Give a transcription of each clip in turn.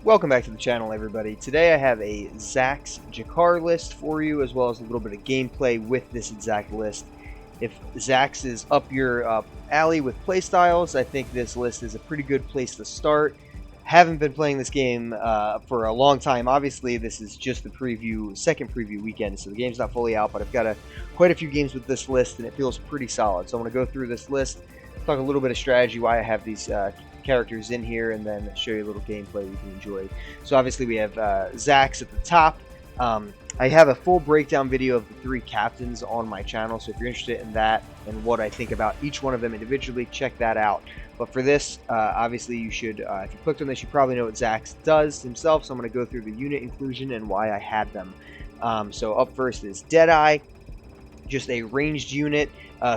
Welcome back to the channel, everybody. Today I have a Zax Ja'kar list for you, as well as a little bit of gameplay with this exact list. If Zax is up your alley with playstyles, I think this list is a pretty good place to start. Haven't been playing this game for a long time. Obviously, this is just the second preview weekend, so the game's not fully out, but I've got quite a few games with this list, and it feels pretty solid. So I'm going to go through this list, talk a little bit of strategy, why I have these characters in here, and then show you a little gameplay you can enjoy. So obviously we have Zax at the top. I have a full breakdown video of the three captains on my channel, so if you're interested in that and what I think about each one of them individually, check that out. But for this, obviously you should, if you clicked on this, you probably know what Zax does himself, so I'm going to go through the unit inclusion and why I had them. So up first is Deadeye, just a ranged unit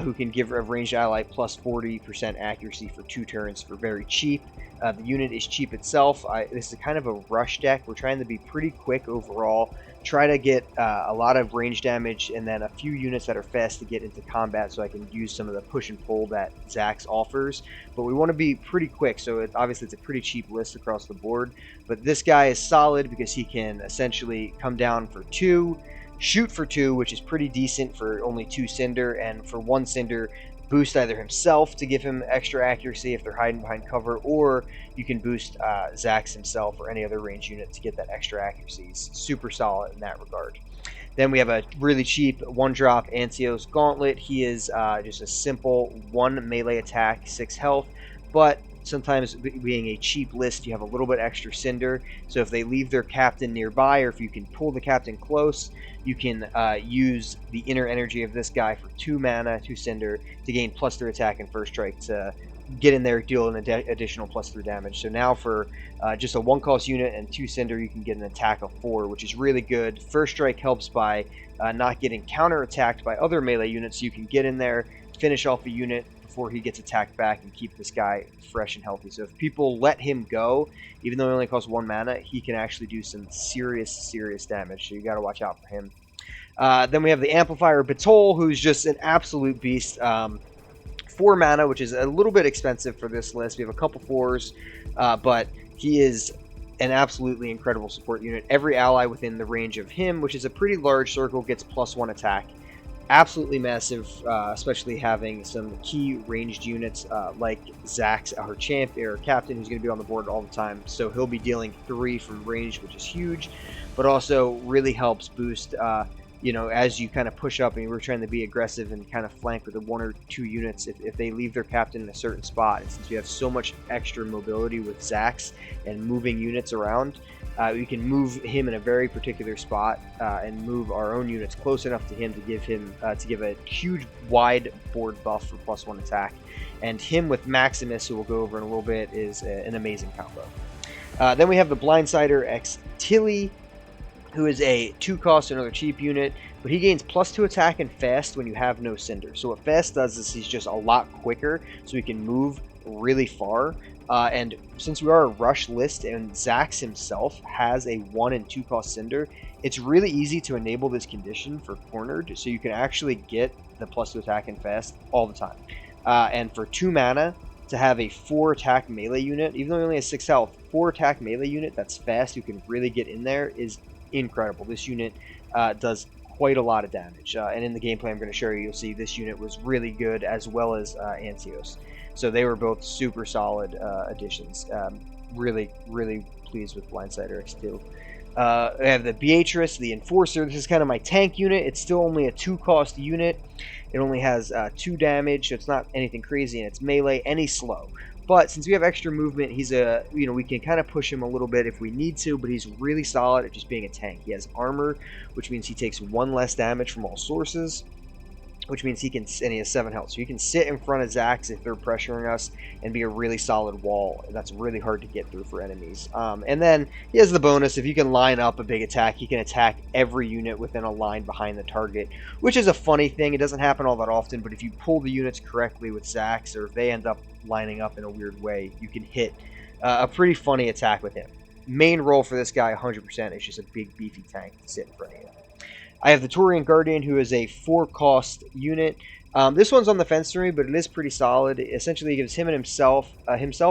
who can give a ranged ally plus 40% accuracy for 2 turns for very cheap. The unit is cheap itself. This is kind of a rush deck. We're trying to be pretty quick overall. Try to get a lot of range damage and then a few units that are fast to get into combat so I can use some of the push and pull that Zax offers. But we want to be pretty quick, so obviously it's a pretty cheap list across the board. But this guy is solid because he can essentially come down for 2, shoot for 2, which is pretty decent for only 2 Cinder, and for 1 Cinder, boost either himself to give him extra accuracy if they're hiding behind cover, or you can boost Zax himself or any other range unit to get that extra accuracy. He's super solid in that regard. Then we have a really cheap 1-drop Antios Gauntlet. He is just a simple 1 melee attack, 6 health, but sometimes being a cheap list, you have a little bit extra Cinder, so if they leave their captain nearby, or if you can pull the captain close, you can use the inner energy of this guy for 2 mana, 2 Cinder, to gain +3 attack and first strike to get in there, deal an additional +3 damage. So now for just a 1-cost unit and 2 Cinder, you can get an attack of 4, which is really good. First strike helps by not getting counter-attacked by other melee units, so you can get in there, finish off a unit before he gets attacked back, and keep this guy fresh and healthy. So if people let him go, even though he only costs 1 mana, he can actually do some serious damage, so you got to watch out for him. Then we have the Amplifier Batol, who's just an absolute beast. 4 mana, which is a little bit expensive for this list. We have a couple 4s, but he is an absolutely incredible support unit. Every ally within the range of him, which is a pretty large circle, gets +1 attack. Absolutely massive, especially having some key ranged units like Zax, our champ, or captain, who's going to be on the board all the time. So he'll be dealing 3 from range, which is huge, but also really helps boost, as you kind of push up and we're trying to be aggressive and kind of flank with the 1 or 2 units, if they leave their captain in a certain spot. And since you have so much extra mobility with Zax and moving units around, we can move him in a very particular spot and move our own units close enough to him to give a huge wide board buff for +1 attack. And him with Maximus, who we'll go over in a little bit, is an amazing combo. Then we have the Blindsider X Tilly, who is a 2-cost, another cheap unit, but he gains +2 attack and fast when you have no Cinder. So what fast does is he's just a lot quicker, so he can move really far. And since we are a rush list and Zax himself has a 1 and 2-cost Cinder, it's really easy to enable this condition for cornered, so you can actually get the +2 attack and fast all the time. And for 2 mana, to have a 4-attack melee unit, even though he only has 6 health, 4-attack melee unit that's fast, you can really get in there, is incredible. This unit does quite a lot of damage, and in the gameplay I'm going to show you, you'll see this unit was really good, as well as Antios. So they were both super solid additions. Really pleased with Blindsider X2. I have the Beatrice, the Enforcer. This is kind of my tank unit. It's still only a 2-cost unit. It only has 2 damage, so it's not anything crazy, and it's melee, and he's slow. But since we have extra movement, he's we can kind of push him a little bit if we need to, but he's really solid at just being a tank. He has armor, which means he takes 1 less damage from all sources, which means and he has 7 health. So you can sit in front of Zax if they're pressuring us and be a really solid wall. That's really hard to get through for enemies. And then he has the bonus, if you can line up a big attack, he can attack every unit within a line behind the target, which is a funny thing. It doesn't happen all that often, but if you pull the units correctly with Zax, or if they end up lining up in a weird way, you can hit a pretty funny attack with him. Main role for this guy, 100%, is just a big beefy tank to sit in front of you. I have the Taurian Guardian, who is a 4-cost unit. This one's on the fence for me, but it is pretty solid. It essentially gives him and himself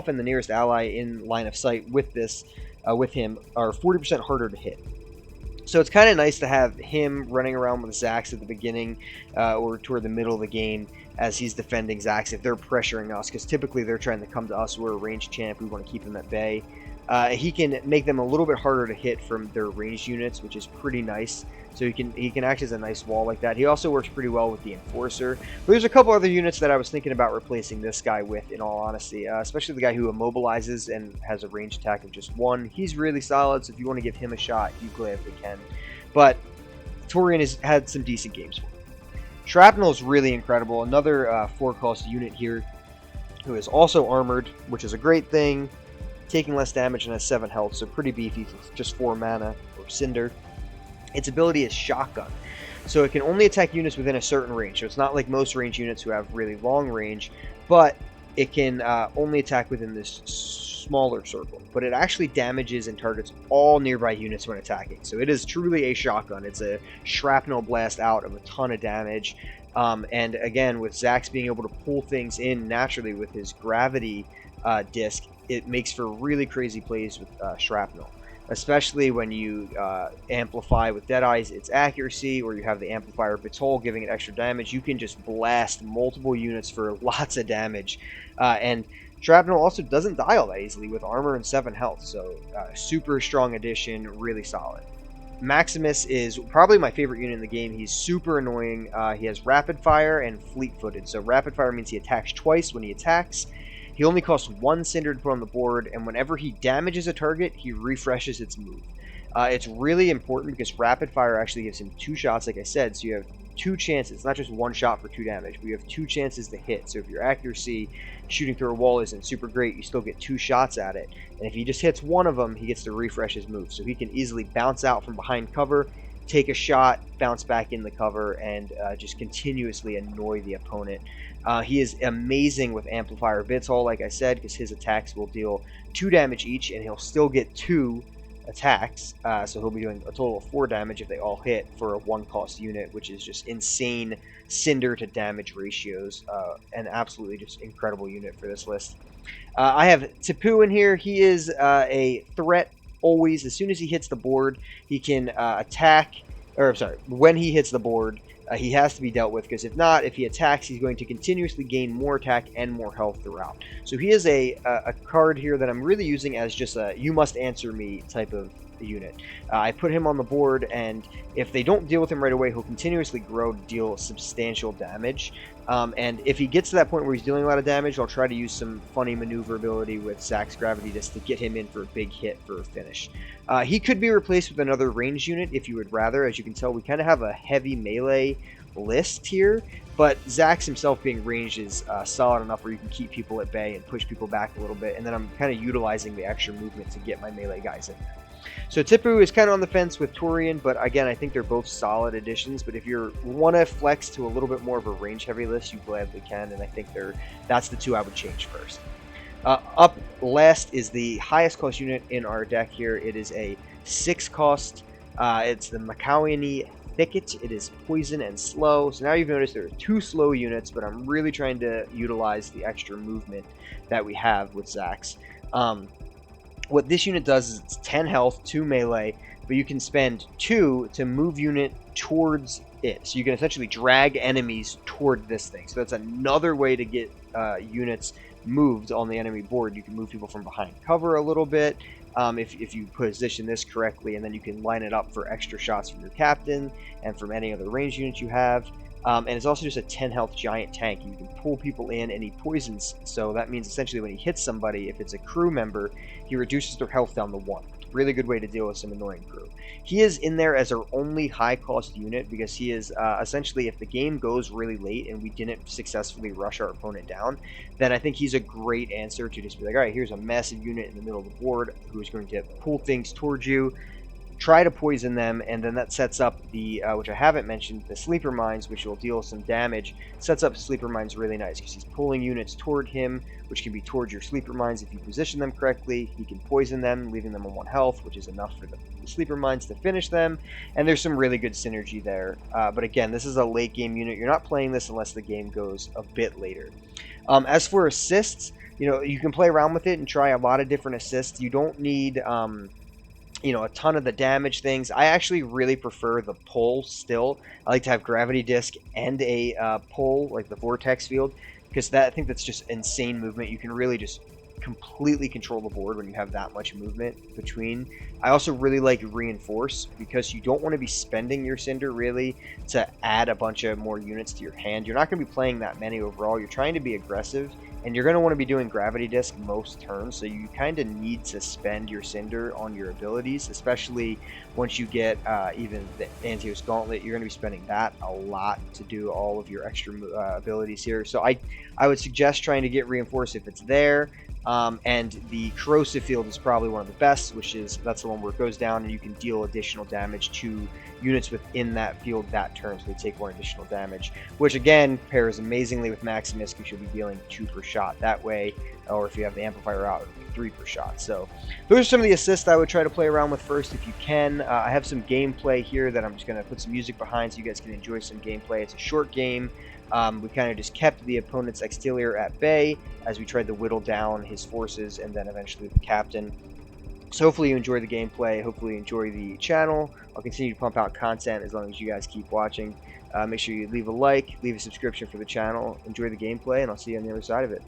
and the nearest ally in line of sight with this with him are 40% harder to hit. So it's kind of nice to have him running around with Zax at the beginning or toward the middle of the game as he's defending Zax if they're pressuring us, because typically they're trying to come to us. We're a ranged champ. We want to keep them at bay. He can make them a little bit harder to hit from their ranged units, which is pretty nice. So he can act as a nice wall like that. He also works pretty well with the Enforcer. But there's a couple other units that I was thinking about replacing this guy with, in all honesty. Especially the guy who immobilizes and has a ranged attack of just 1. He's really solid, so if you want to give him a shot, you gladly can. But Torian has had some decent games for him. Shrapnel is really incredible. Another 4-cost unit here who is also armored, which is a great thing. Taking less damage and has 7 health, so pretty beefy. It's just 4 mana or Cinder. Its ability is Shotgun, so it can only attack units within a certain range. So it's not like most range units who have really long range, but it can only attack within this smaller circle. But it actually damages and targets all nearby units when attacking. So it is truly a shotgun. It's a shrapnel blast out of a ton of damage. And again, with Zax being able to pull things in naturally with his gravity disc, it makes for really crazy plays with shrapnel. Especially when you amplify with Deadeye's its accuracy, or you have the amplifier Batol giving it extra damage, you can just blast multiple units for lots of damage. And Shrapnel also doesn't die all that easily with armor and 7 health, so super strong addition, really solid. Maximus is probably my favorite unit in the game. He's super annoying. He has Rapid Fire and Fleet-Footed. So Rapid Fire means he attacks twice when he attacks. He only costs 1 Cinder to put on the board, and whenever he damages a target, he refreshes its move. It's really important because Rapid Fire actually gives him 2 shots, like I said, so you have 2 chances. It's not just 1 shot for 2 damage, but you have 2 chances to hit. So if your accuracy shooting through a wall isn't super great, you still get 2 shots at it. And if he just hits one of them, he gets to refresh his move. So he can easily bounce out from behind cover, take a shot, bounce back in the cover, and just continuously annoy the opponent. He is amazing with Amplifier Batol, like I said, because his attacks will deal 2 damage each, and he'll still get 2 attacks. So he'll be doing a total of 4 damage if they all hit for a 1-cost unit, which is just insane Cinder to damage ratios. An absolutely just incredible unit for this list. I have Tapu in here. He is a threat always. As soon as he hits the board, he can attack, or sorry, when he hits the board, he has to be dealt with, because if not, if he attacks, he's going to continuously gain more attack and more health throughout. So he is a card here that I'm really using as just a you must answer me type of unit. I put him on the board, and if they don't deal with him right away, he'll continuously grow to deal substantial damage. And if he gets to that point where he's dealing a lot of damage, I'll try to use some funny maneuverability with Zax Gravity just to get him in for a big hit for a finish. He could be replaced with another range unit if you would rather. As you can tell, we kind of have a heavy melee list here, but Zax himself being ranged is solid enough where you can keep people at bay and push people back a little bit, and then I'm kind of utilizing the extra movement to get my melee guys in there. So Tapu is kind of on the fence with Torian, but again, I think they're both solid additions. But if you want to flex to a little bit more of a range-heavy list, you gladly can, and I think that's the 2 I would change first. Up last is the highest cost unit in our deck here. It is a 6-cost. It's the Macawiani Thicket. It is poison and slow. So now you've noticed there are 2 slow units, but I'm really trying to utilize the extra movement that we have with Zax. What this unit does is it's 10 health, 2 melee, but you can spend 2 to move unit towards it. So you can essentially drag enemies toward this thing. So that's another way to get units moved on the enemy board. You can move people from behind cover a little bit if you position this correctly, and then you can line it up for extra shots from your captain and from any other range units you have. And it's also just a 10 health giant tank. You can pull people in, and he poisons. So that means essentially when he hits somebody, if it's a crew member, he reduces their health down to 1. Really good way to deal with some annoying crew. He is in there as our only high cost unit because he is essentially, if the game goes really late and we didn't successfully rush our opponent down, then I think he's a great answer to just be like, all right, here's a massive unit in the middle of the board who's going to pull things towards you, try to poison them, and then that sets up the, which I haven't mentioned, the Sleeper Mines, which will deal some damage. Sets up Sleeper Mines really nice because he's pulling units toward him, which can be towards your Sleeper Mines if you position them correctly. He can poison them, leaving them on 1 health, which is enough for the Sleeper Mines to finish them, and there's some really good synergy there. But again, this is a late game unit. You're not playing this unless the game goes a bit later. As for assists, you can play around with it and try a lot of different assists. You don't need a ton of the damage things. I actually really prefer the pull still. I like to have gravity disc and a pull, like the vortex field, because I think that's just insane movement. You can really just completely control the board when you have that much movement between. I also really like reinforce because you don't want to be spending your cinder really to add a bunch of more units to your hand. You're not going to be playing that many overall. You're trying to be aggressive, and you're going to want to be doing gravity disc most turns, so you kind of need to spend your cinder on your abilities, especially once you get even the Antios Gauntlet. You're going to be spending that a lot to do all of your extra abilities here. So I would suggest trying to get reinforce if it's there. And the corrosive field is probably one of the best, that's the one where it goes down and you can deal additional damage to units within that field that turn, so they take one additional damage, which again pairs amazingly with Maximus because you'll be dealing 2 per shot that way, or if you have the amplifier out, it'll be 3 per shot. So those are some of the assists I would try to play around with first if you can. I have some gameplay here that I'm just going to put some music behind so you guys can enjoy some gameplay. It's a short game. We kind of just kept the opponent's exterior at bay as we tried to whittle down his forces and then eventually the captain. So hopefully you enjoy the gameplay. Hopefully you enjoy the channel. I'll continue to pump out content as long as you guys keep watching. Make sure you leave a like, leave a subscription for the channel, enjoy the gameplay, and I'll see you on the other side of it.